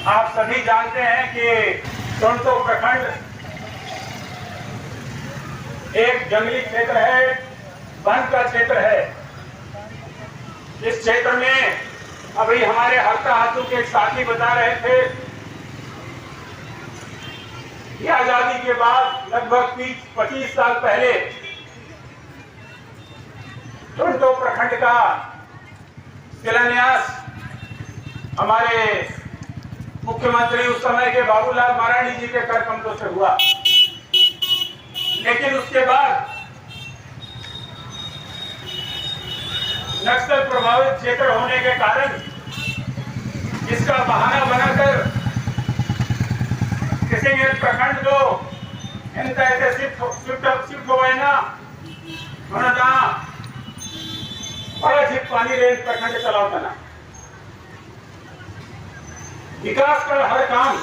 आप सभी जानते हैं कि टोरंटो प्रखंड एक जंगली क्षेत्र है, वन का क्षेत्र है। इस क्षेत्र में अभी हमारे हल्का हाथों के एक साथी बता रहे थे कि आजादी के बाद लगभग 20-25 साल पहले टोरंटो प्रखंड का शिलान्यास हमारे मुख्यमंत्री उस समय के बाबूलाल मरांडी जी के कर कमलों से हुआ। लेकिन उसके बाद नक्सल प्रभावित क्षेत्र होने के कारण इसका बहाना बनाकर किसी ने प्रखंड को शिफ्ट हो गए ना बड़ा झिप पानी रेंज प्रखंड चलाओ बना। विकास का हर काम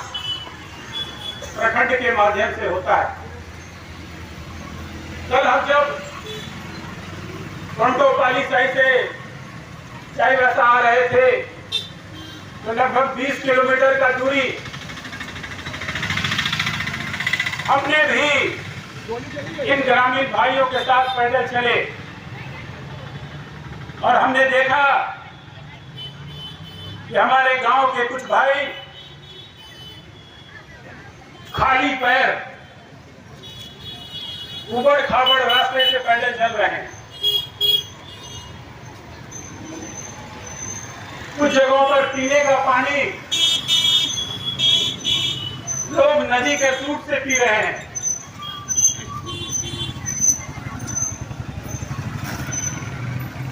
प्रखंड के माध्यम से होता है। कल हम जब टोरंटो पाली साइड से चाईबासा आ रहे थे तो लगभग 20 किलोमीटर का दूरी हमने भी इन ग्रामीण भाइयों के साथ पैदल चले और हमने देखा कि हमारे गांव के कुछ भाई खाली पैर उबड़ खाबड़ रास्ते से पैदल चल रहे हैं। कुछ जगहों पर पीने का पानी लोग नदी के सूट से पी रहे हैं।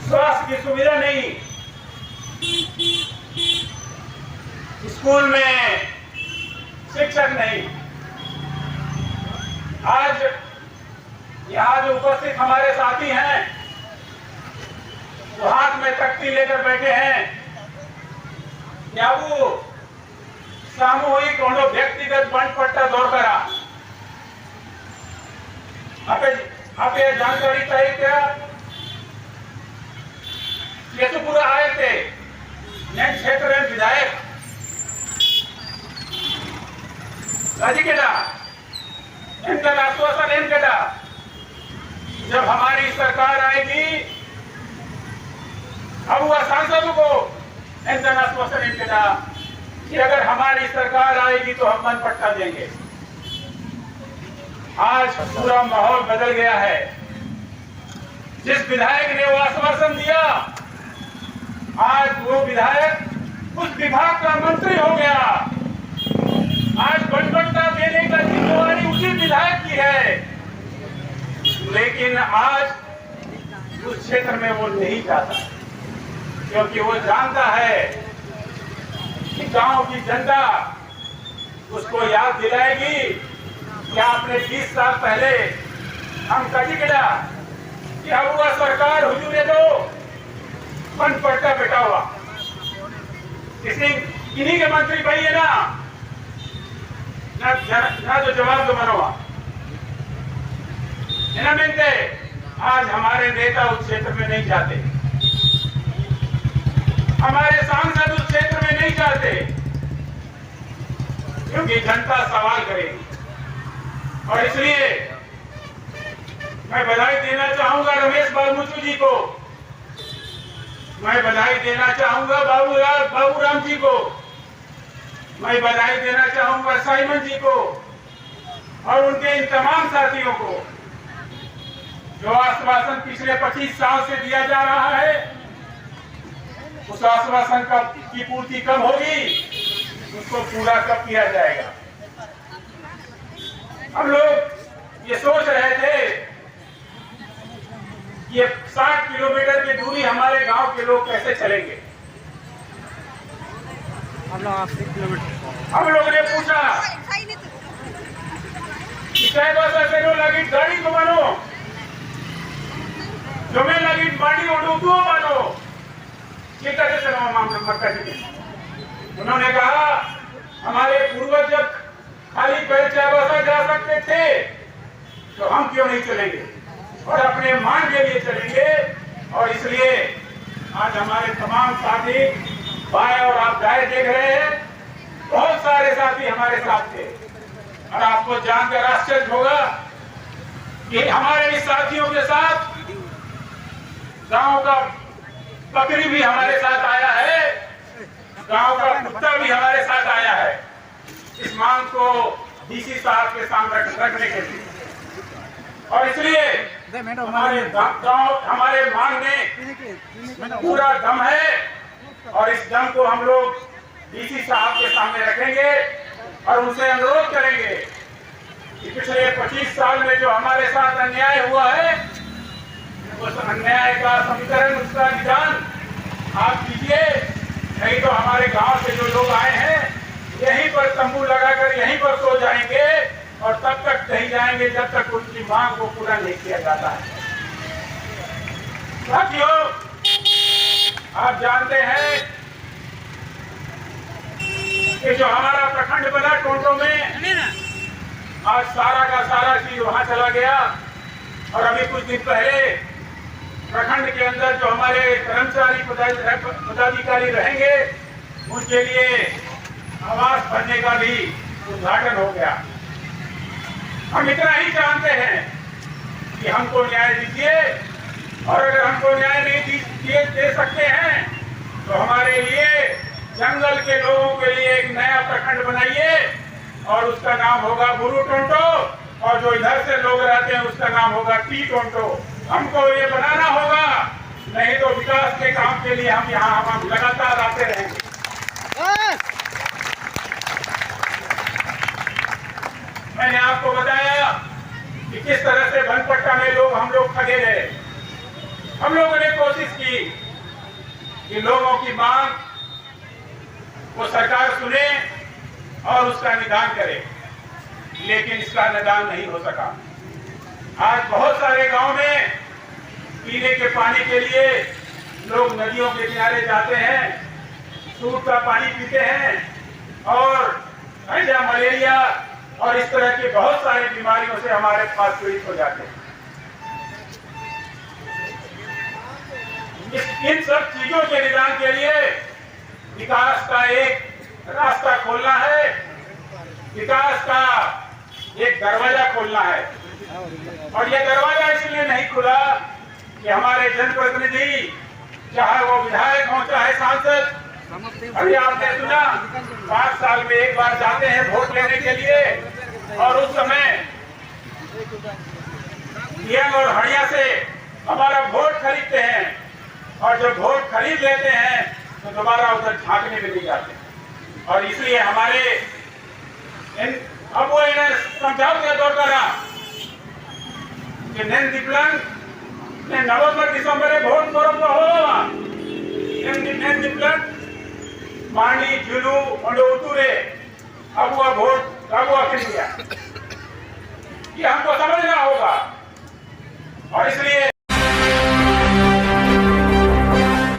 स्वास्थ्य की सुविधा नहीं, स्कूल में शिक्षक नहीं। आज यहाँ जो उपस्थित हमारे साथी हैं वो हाथ में तख्ती लेकर बैठे हैं। क्या वो सामूहिक और व्यक्तिगत बंट पट्टा दौड़ करा? आप ये जानकारी चाहिए क्या? ये तो पूरा आए थे क्षेत्र में विधायक इनका आश्वासन इनका जब हमारी सरकार आएगी अब वह सांसदों को इनका आश्वासन इनका कि अगर हमारी सरकार आएगी तो हम मन पट्टा देंगे। आज पूरा माहौल बदल गया है। जिस विधायक ने वो आश्वासन दिया आज वो विधायक उस विभाग का मंत्री हो गया। आज बनपट्टा देने का जिम्मेवारी उसी विधायक की है, लेकिन आज उस क्षेत्र में वो नहीं जाता क्योंकि वो जानता है कि गांव की जनता उसको याद दिलाएगी कि आपने 20 साल पहले हम कटिकड़ा क्या हुआ सरकार हुजूरे दो बनपट्टा बैठा हुआ इन्हीं के मंत्री भाई है ना जो जवाब दो मनोवा आज हमारे नेता उस क्षेत्र में नहीं जाते, हमारे सांसद उस क्षेत्र में नहीं जाते क्योंकि जनता सवाल करेगी। और इसलिए मैं बधाई देना चाहूंगा रमेश बाबूचू जी को, मैं बधाई देना चाहूंगा बाबूराम जी को, मैं बधाई देना चाहूंगा साइमन जी को और उनके इन तमाम साथियों को जो आश्वासन पिछले 25 साल से दिया जा रहा है उस आश्वासन की पूर्ति कब होगी, उसको पूरा कब किया जाएगा। हम लोग ये सोच रहे थे ये 60 किलोमीटर की दूरी हमारे गांव के लोग कैसे चलेंगे। हम लोगों ने पूछा कि लगी गाड़ी को मानो जो में लगी बाड़ी उड़ू मानो ये कैसे चलाओ मामला। उन्होंने कहा हमारे पूर्वज जब खाली पैर चाईबासा जा सकते थे तो हम क्यों नहीं चलेंगे और अपने मान के लिए चलेंगे। और इसलिए आज हमारे तमाम साथी भाई और आप जाहिर देख रहे हैं बहुत सारे साथी हमारे साथ थे और आपको जानकर आश्चर्य होगा कि हमारे इस साथियों के साथ गांव का बकरी भी हमारे साथ आया है, गांव का कुत्ता भी हमारे साथ आया है इस मांग को डीसी साहब के सामने रखने के लिए। और इसलिए हमारे गांव हमारे मांग में पूरा दम है और इस दम को हम लोग डीसी साहब के सामने रखेंगे और उनसे अनुरोध करेंगे कि पिछले 25 साल में जो हमारे साथ अन्याय हुआ है उस अन्याय का समीकरण, उसका निदान आप कीजिए। नहीं तो हमारे गांव से जो लोग आए हैं यहीं पर तंबू लगाकर यहीं पर सो जाएंगे और तब तक नहीं जाएंगे जब तक उनकी मांग को पूरा नहीं किया जाता है। साथियों, आप जानते हैं कि जो हमारा प्रखंड बना टोंटो में, आज सारा का सारा चीज वहां चला गया और अभी कुछ दिन पहले प्रखंड के अंदर जो हमारे कर्मचारी पदाधिकारी रहेंगे उनके लिए आवास भरने का भी उद्घाटन हो गया। हम इतना ही जानते हैं कि हमको न्याय दीजिए और अगर हमको न्याय नहीं दे सकते हैं तो हमारे लिए जंगल के लोगों के लिए एक नया प्रखंड बनाइए और उसका नाम होगा बुरु टोंटो और जो इधर से लोग रहते हैं उसका नाम होगा टी टोंटो। हमको ये बनाना होगा, नहीं तो विकास के काम के लिए हम यहाँ हम लगातार आते रहेंगे। मैंने आपको बताया कि किस तरह से बनपट्टा में हम लोग ठगे गए। हम लोगों ने कोशिश की कि लोगों की मांग को सरकार सुने और उसका निदान करे, लेकिन इसका निदान नहीं हो सका। आज बहुत सारे गांव में पीने के पानी के लिए लोग नदियों के किनारे जाते हैं, सूट का पानी पीते हैं और हैजा, मलेरिया और इस तरह की बहुत सारी बीमारियों से हमारे पास पीड़ित हो जाते हैं। इन सब चीजों के निदान के लिए विकास का एक रास्ता खोलना है, विकास का एक दरवाजा खोलना है। और यह दरवाजा इसलिए नहीं खुला कि हमारे जनप्रतिनिधि, चाहे वो विधायक हो चाहे सांसद, अभी आपने सुना 5 साल में एक बार जाते हैं वोट लेने के लिए और उस समय पीएम और हड़िया से हमारा वोट खरीदते हैं और जब वोट खरीद लेते हैं तो दोबारा उधर झांकने में नहीं जाते। और इसलिए हमारे अब वो इन्हें समझाओ क्या दौड़ करा कि नेन दिप्लन ने नवंबर दिसंबर में वोट तोड़ तो हो नेन दिप्लन मांडी जुलू और उतुरे अब वो वोट अब वो खरीद गया।